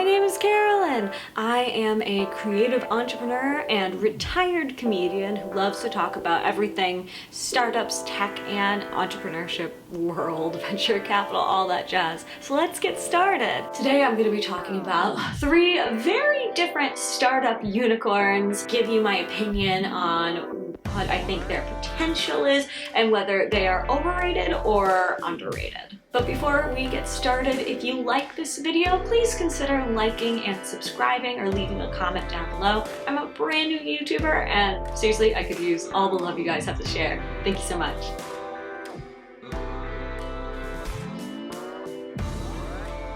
My name is Carolyn. I am a creative entrepreneur and retired comedian who loves to talk about everything startups, tech, and entrepreneurship world, venture capital, all that jazz. So let's get started. Today I'm going to be talking about 3 very different startup unicorns, give you my opinion on what I think their potential is and whether they are overrated or underrated. But before we get started, if you like this video, please consider liking and subscribing or leaving a comment down below. I'm a brand new YouTuber and seriously, I could use all the love you guys have to share. Thank you so much.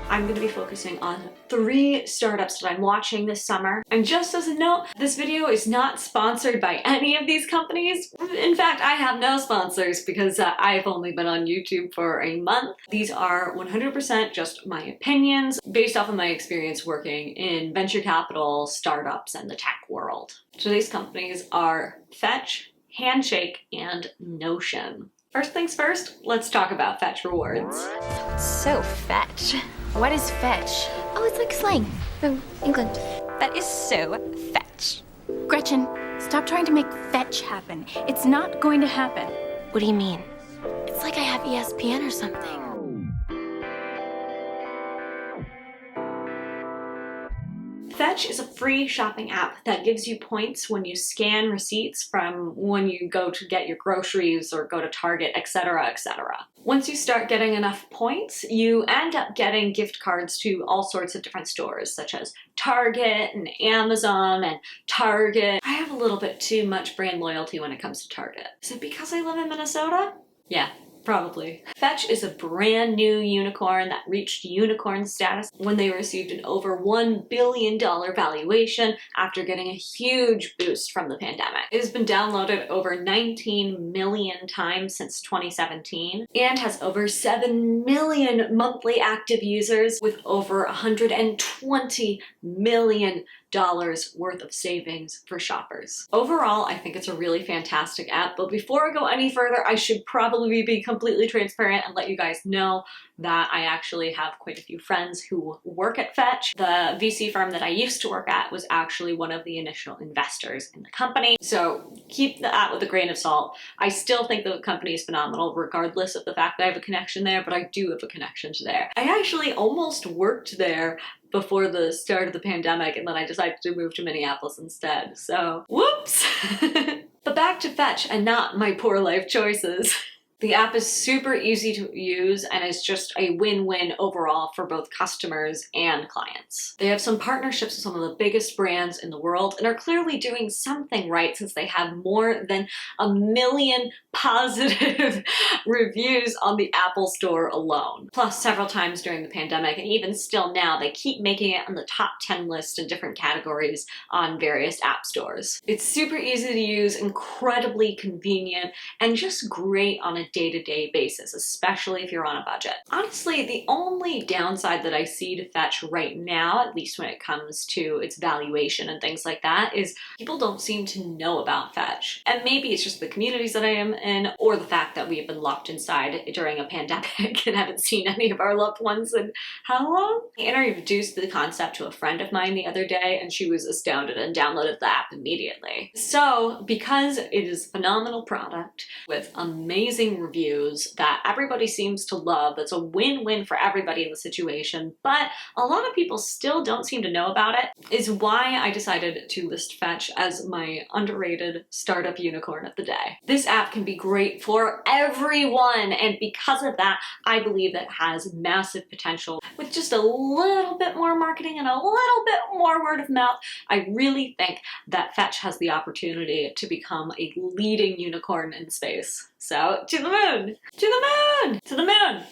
I'm going to be focusing on 3 startups that I'm watching this summer. And just as a note, this video is not sponsored by any of these companies. In fact, I have no sponsors because I've only been on YouTube for a month. These are 100% just my opinions based off of my experience working in venture capital, startups, and the tech world. So these companies are Fetch, Handshake, and Notion. First things first, let's talk about Fetch rewards. So Fetch. What is Fetch? Oh, it's like slang from England. That is so Fetch. Gretchen, stop trying to make Fetch happen. It's not going to happen. What do you mean? It's like I have ESPN or something. Fetch is a free shopping app that gives you points when you scan receipts from when you go to get your groceries or go to Target, etc., etc. Once you start getting enough points, you end up getting gift cards to all sorts of different stores, such as Target and Amazon and Target. I have a little bit too much brand loyalty when it comes to Target. Is it because I live in Minnesota? Yeah. Probably. Fetch is a brand new unicorn that reached unicorn status when they received an over $1 billion valuation after getting a huge boost from the pandemic. It has been downloaded over 19 million times since 2017 and has over 7 million monthly active users with over $120 million worth of savings for shoppers. Overall, I think it's a really fantastic app, but before I go any further, I should probably be completely transparent and let you guys know that I actually have quite a few friends who work at Fetch. The VC firm that I used to work at was actually one of the initial investors in the company, so keep that with a grain of salt. I still think the company is phenomenal regardless of the fact that I have a connection there, but I do have a connection to there. I actually almost worked there before the start of the pandemic, and then I decided to move to Minneapolis instead, so whoops! But back to Fetch and not my poor life choices. The app is super easy to use and is just a win-win overall for both customers and clients. They have some partnerships with some of the biggest brands in the world and are clearly doing something right since they have more than 1 million positive reviews on the Apple Store alone. Plus, several times during the pandemic, and even still now, they keep making it on the top 10 list in different categories on various app stores. It's super easy to use, incredibly convenient, and just great on a day-to-day basis, especially if you're on a budget. Honestly, the only downside that I see to Fetch right now, at least when it comes to its valuation and things like that, is people don't seem to know about Fetch. And maybe it's just the communities that I am in, or the fact that we have been locked inside during a pandemic and haven't seen any of our loved ones in how long? I introduced the concept to a friend of mine the other day, and she was astounded and downloaded the app immediately. So, because it is a phenomenal product with amazing reviews that everybody seems to love, that's a win-win for everybody in the situation, but a lot of people still don't seem to know about it, is why I decided to list Fetch as my underrated startup unicorn of the day. This app can be great for everyone, and because of that, I believe that it has massive potential. With just a little bit more marketing and a little bit more word of mouth, I really think that Fetch has the opportunity to become a leading unicorn in space. So, to the moon! To the moon! To the moon!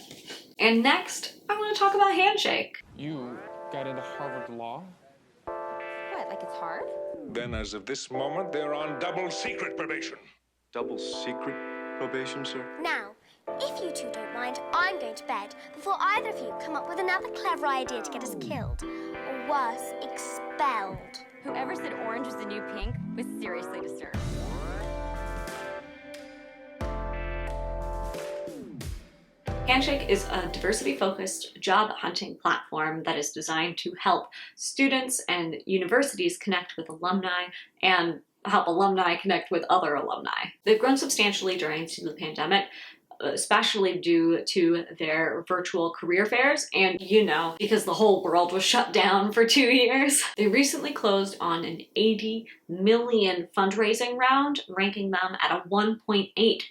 And next, I want to talk about Handshake. You got into Harvard Law? What, like it's hard? Then as of this moment, they're on double secret probation. Double secret probation, sir? Now, if you two don't mind, I'm going to bed before either of you come up with another clever idea to get us killed. Or worse, expelled. Whoever said orange was the new pink was seriously disturbed. Handshake is a diversity-focused job hunting platform that is designed to help students and universities connect with alumni and help alumni connect with other alumni. They've grown substantially during the pandemic, especially due to their virtual career fairs and, because the whole world was shut down for 2 years. They recently closed on an $80 million fundraising round, ranking them at a $1.8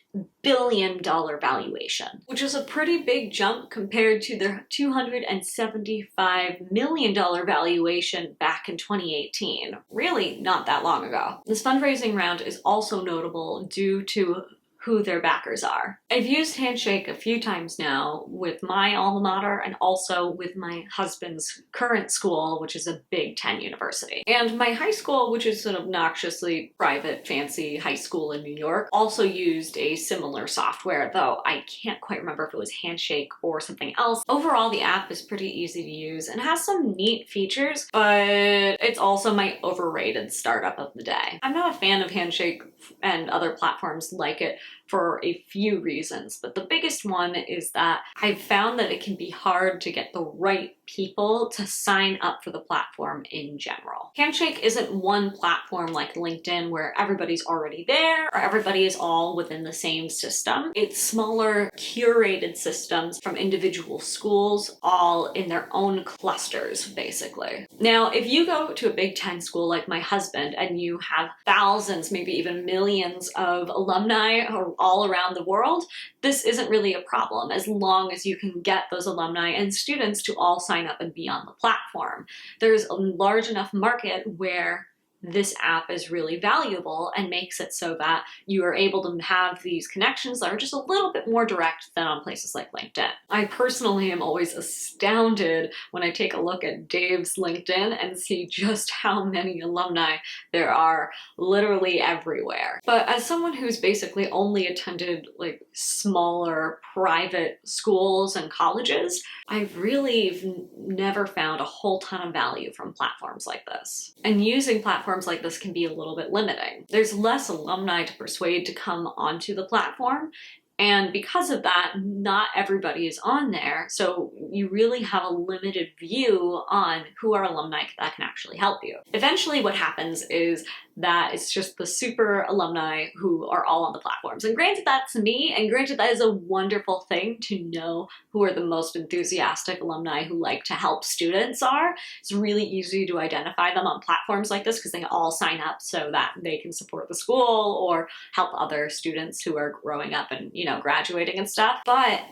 billion valuation, which is a pretty big jump compared to their $275 million valuation back in 2018. Really not that long ago. This fundraising round is also notable due to who their backers are. I've used Handshake a few times now with my alma mater and also with my husband's current school, which is a Big Ten university. And my high school, which is an obnoxiously private, fancy high school in New York, also used a similar software, though I can't quite remember if it was Handshake or something else. Overall, the app is pretty easy to use and has some neat features, but it's also my overrated startup of the day. I'm not a fan of Handshake and other platforms like it for a few reasons, but the biggest one is that I've found that it can be hard to get the right people to sign up for the platform in general. Handshake isn't one platform like LinkedIn where everybody's already there or everybody is all within the same system. It's smaller, curated systems from individual schools, all in their own clusters, basically. Now, if you go to a Big Ten school like my husband and you have thousands, maybe even millions of alumni all around the world, this isn't really a problem as long as you can get those alumni and students to all sign up and be on the platform. There's a large enough market where this app is really valuable and makes it so that you are able to have these connections that are just a little bit more direct than on places like LinkedIn. I personally am always astounded when I take a look at Dave's LinkedIn and see just how many alumni there are literally everywhere. But as someone who's basically only attended like smaller private schools and colleges, I've really never found a whole ton of value from platforms like this. And using platforms like this can be a little bit limiting. There's less alumni to persuade to come onto the platform, and because of that, not everybody is on there, so you really have a limited view on who are alumni that can actually help you. Eventually what happens is that it's just the super alumni who are all on the platforms. And granted, that's me, and granted, that is a wonderful thing to know who are the most enthusiastic alumni who like to help students are. It's really easy to identify them on platforms like this because they all sign up so that they can support the school or help other students who are growing up and, graduating and stuff. But,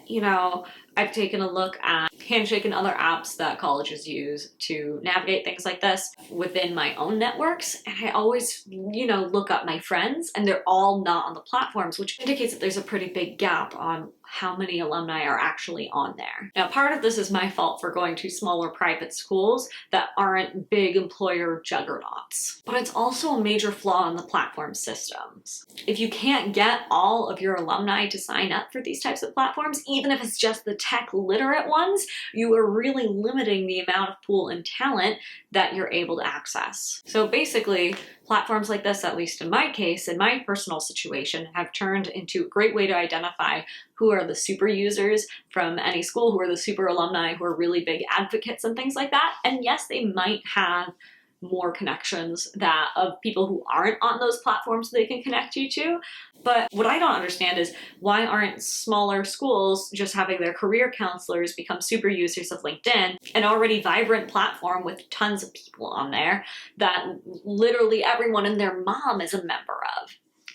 I've taken a look at Handshake and other apps that colleges use to navigate things like this within my own networks, and I always, look up my friends, and they're all not on the platforms, which indicates that there's a pretty big gap on how many alumni are actually on there. Now, part of this is my fault for going to smaller private schools that aren't big employer juggernauts, but it's also a major flaw in the platform systems. If you can't get all of your alumni to sign up for these types of platforms, even if it's just the tech literate ones, you are really limiting the amount of pool and talent that you're able to access. So basically, platforms like this, at least in my case, in my personal situation, have turned into a great way to identify who are the super users from any school, who are the super alumni, who are really big advocates and things like that. And yes, they might have more connections of people who aren't on those platforms they can connect you to. But what I don't understand is why aren't smaller schools just having their career counselors become super users of LinkedIn, an already vibrant platform with tons of people on there that literally everyone and their mom is a member of.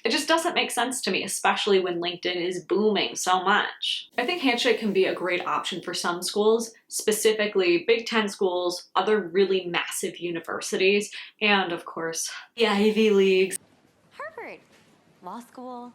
It just doesn't make sense to me, especially when LinkedIn is booming so much. I think Handshake can be a great option for some schools, specifically Big Ten schools, other really massive universities, and of course, the Ivy Leagues. Harvard, law school.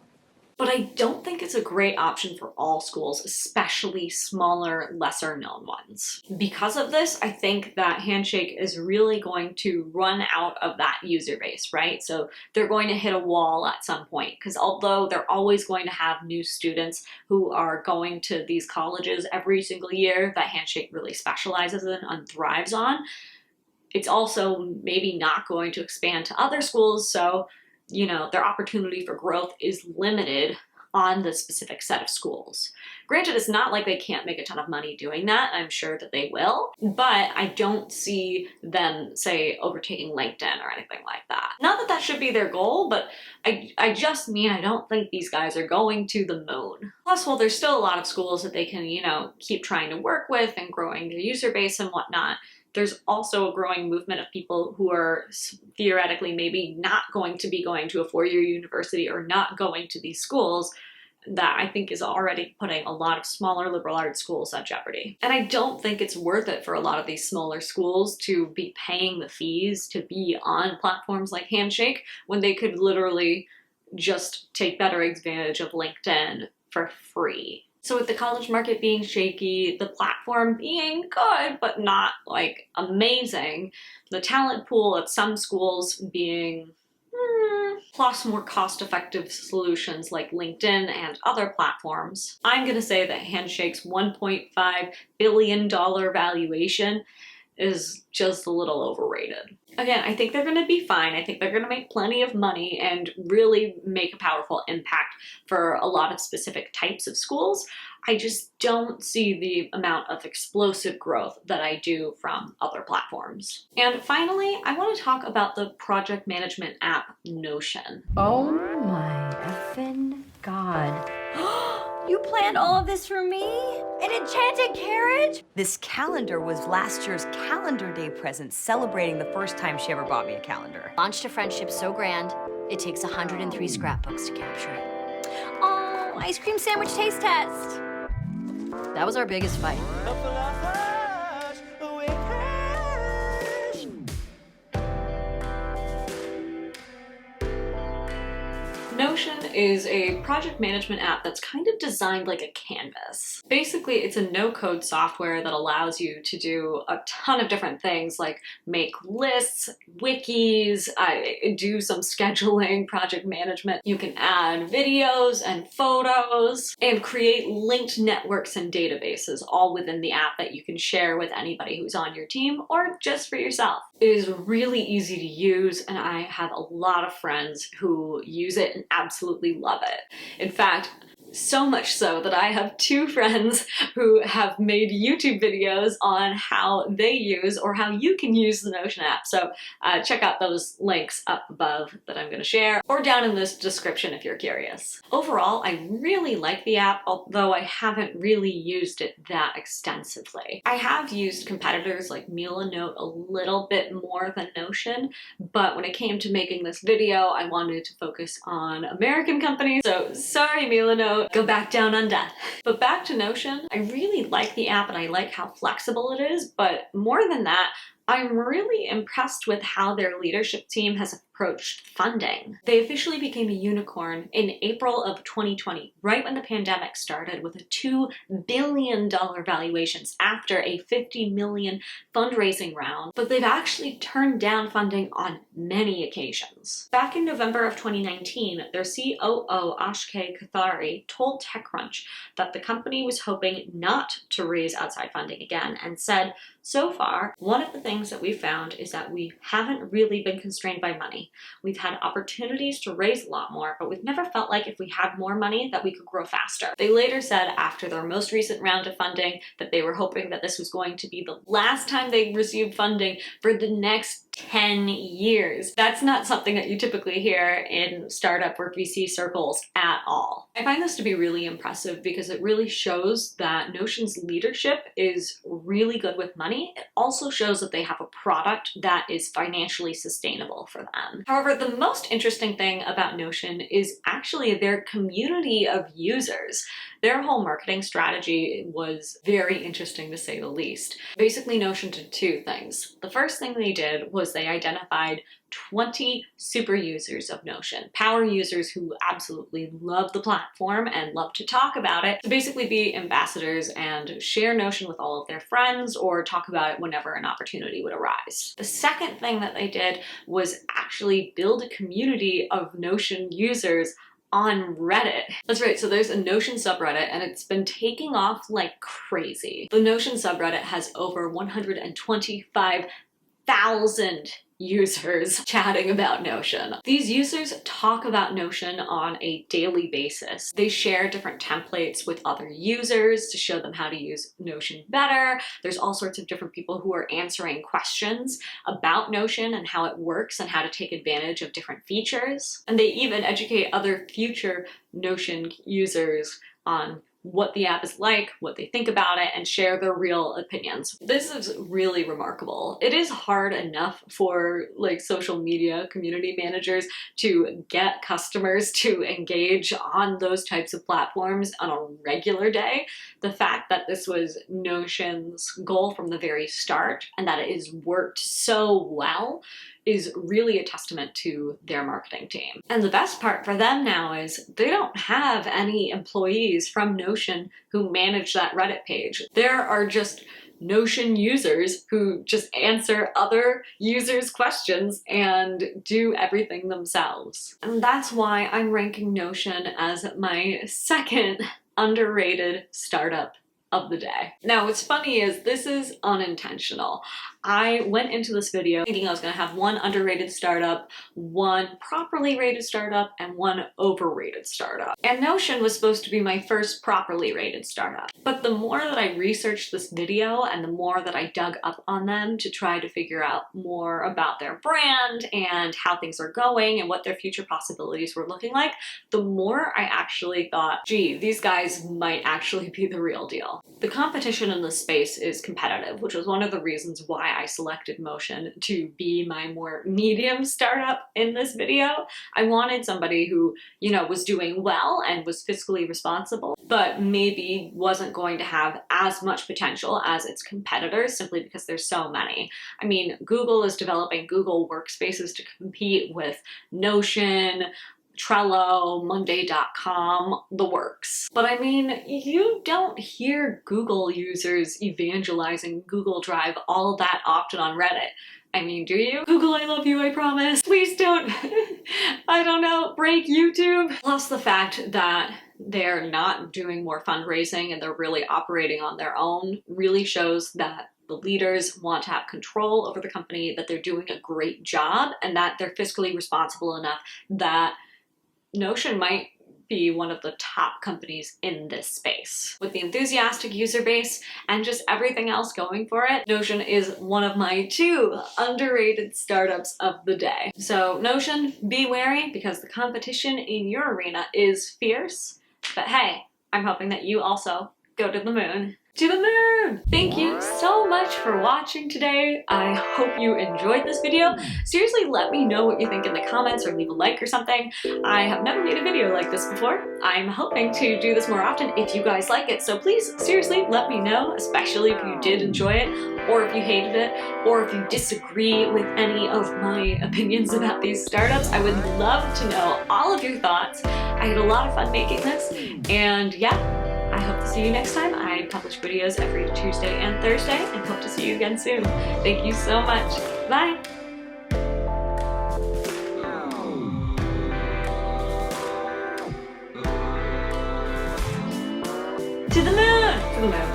But I don't think it's a great option for all schools, especially smaller, lesser known ones. Because of this, I think that Handshake is really going to run out of that user base, right? So they're going to hit a wall at some point, because although they're always going to have new students who are going to these colleges every single year that Handshake really specializes in and thrives on, it's also maybe not going to expand to other schools, so their opportunity for growth is limited on the specific set of schools. Granted, it's not like they can't make a ton of money doing that. I'm sure that they will, but I don't see them, say, overtaking LinkedIn or anything like that. Not that that should be their goal, but I just mean I don't think these guys are going to the moon. Plus, while there's still a lot of schools that they can, keep trying to work with and growing their user base and whatnot, there's also a growing movement of people who are theoretically maybe not going to be going to a four-year university or not going to these schools that I think is already putting a lot of smaller liberal arts schools at jeopardy. And I don't think it's worth it for a lot of these smaller schools to be paying the fees to be on platforms like Handshake when they could literally just take better advantage of LinkedIn for free. So with the college market being shaky, the platform being good but not like amazing, the talent pool at some schools being plus more cost-effective solutions like LinkedIn and other platforms, I'm gonna say that Handshake's $1.5 billion valuation is just a little overrated. Again, I think they're gonna be fine. I think they're gonna make plenty of money and really make a powerful impact for a lot of specific types of schools. I just don't see the amount of explosive growth that I do from other platforms. And finally, I want to talk about the project management app Notion. Oh my effing God. You planned all of this for me? An enchanted carriage? This calendar was last year's calendar day present, celebrating the first time she ever bought me a calendar. Launched a friendship so grand, it takes 103 scrapbooks to capture it. Oh, ice cream sandwich taste test. That was our biggest fight. Notion is a project management app that's kind of designed like a canvas. Basically, it's a no-code software that allows you to do a ton of different things like make lists, wikis, do some scheduling, project management. You can add videos and photos and create linked networks and databases all within the app that you can share with anybody who's on your team or just for yourself. It is really easy to use, and I have a lot of friends who use it and absolutely love it. In fact, so much so that I have two friends who have made YouTube videos on how they use or how you can use the Notion app. So check out those links up above that I'm going to share or down in this description if you're curious. Overall, I really like the app, although I haven't really used it that extensively. I have used competitors like Milanote a little bit more than Notion, but when it came to making this video, I wanted to focus on American companies. So sorry, Milanote. Go back down under. But back to Notion, I really like the app and I like how flexible it is, but more than that, I'm really impressed with how their leadership team has approached funding. They officially became a unicorn in April of 2020, right when the pandemic started, with a $2 billion valuations after a $50 million fundraising round, but they've actually turned down funding on many occasions. Back in November of 2019, their COO, Ashke Kathari, told TechCrunch that the company was hoping not to raise outside funding again and said, "So far, one of the things that we found is that we haven't really been constrained by money. We've had opportunities to raise a lot more, but we've never felt like if we had more money that we could grow faster." They later said after their most recent round of funding that they were hoping that this was going to be the last time they received funding for the next 10 years. That's not something that you typically hear in startup or VC circles at all. I find this to be really impressive because it really shows that Notion's leadership is really good with money. It also shows that they have a product that is financially sustainable for them. However, the most interesting thing about Notion is actually their community of users. Their whole marketing strategy was very interesting to say the least. Basically, Notion did two things. The first thing they did was they identified 20 super users of Notion, power users who absolutely love the platform and love to talk about it, to basically be ambassadors and share Notion with all of their friends or talk about it whenever an opportunity would arise. The second thing that they did was actually build a community of Notion users on Reddit. That's right, so there's a Notion subreddit and it's been taking off like crazy. The Notion subreddit has over 125 1,000 users chatting about Notion. These users talk about Notion on a daily basis. They share different templates with other users to show them how to use Notion better. There's all sorts of different people who are answering questions about Notion and how it works and how to take advantage of different features. And they even educate other future Notion users on what the app is like, what they think about it, and share their real opinions. This is really remarkable. It is hard enough for like social media community managers to get customers to engage on those types of platforms on a regular day. The fact that this was Notion's goal from the very start and that it has worked so well is really a testament to their marketing team. And the best part for them now is they don't have any employees from Notion who manage that Reddit page. There are just Notion users who just answer other users' questions and do everything themselves. And that's why I'm ranking Notion as my second underrated startup of the day. Now, what's funny is this is unintentional. I went into this video thinking I was gonna have one underrated startup, one properly rated startup, and one overrated startup. And Notion was supposed to be my first properly rated startup. But the more that I researched this video and the more that I dug up on them to try to figure out more about their brand and how things are going and what their future possibilities were looking like, the more I actually thought, gee, these guys might actually be the real deal. The competition in this space is competitive, which was one of the reasons why I selected Notion to be my more medium startup in this video. I wanted somebody who, you know, was doing well and was fiscally responsible, but maybe wasn't going to have as much potential as its competitors simply because there's so many. I mean, Google is developing Google Workspaces to compete with Notion, Trello, Monday.com, the works. But I mean, you don't hear Google users evangelizing Google Drive all that often on Reddit. I mean, do you? Google, I love you, I promise. Please don't, I don't know, break YouTube. Plus the fact that they're not doing more fundraising and they're really operating on their own really shows that the leaders want to have control over the company, that they're doing a great job, and that they're fiscally responsible enough that Notion might be one of the top companies in this space. With the enthusiastic user base and just everything else going for it, Notion is one of my two underrated startups of the day. So Notion, be wary because the competition in your arena is fierce, but hey, I'm hoping that you also go to the moon. To the moon! Thank you so much for watching today. I hope you enjoyed this video. Seriously, let me know what you think in the comments or leave a like or something. I have never made a video like this before. I'm hoping to do this more often if you guys like it, so please, seriously, let me know, especially if you did enjoy it, or if you hated it, or if you disagree with any of my opinions about these startups. I would love to know all of your thoughts. I had a lot of fun making this, and yeah, I hope to see you next time. I publish videos every Tuesday and Thursday and hope to see you again soon. Thank you so much. Bye. To the moon! To the moon.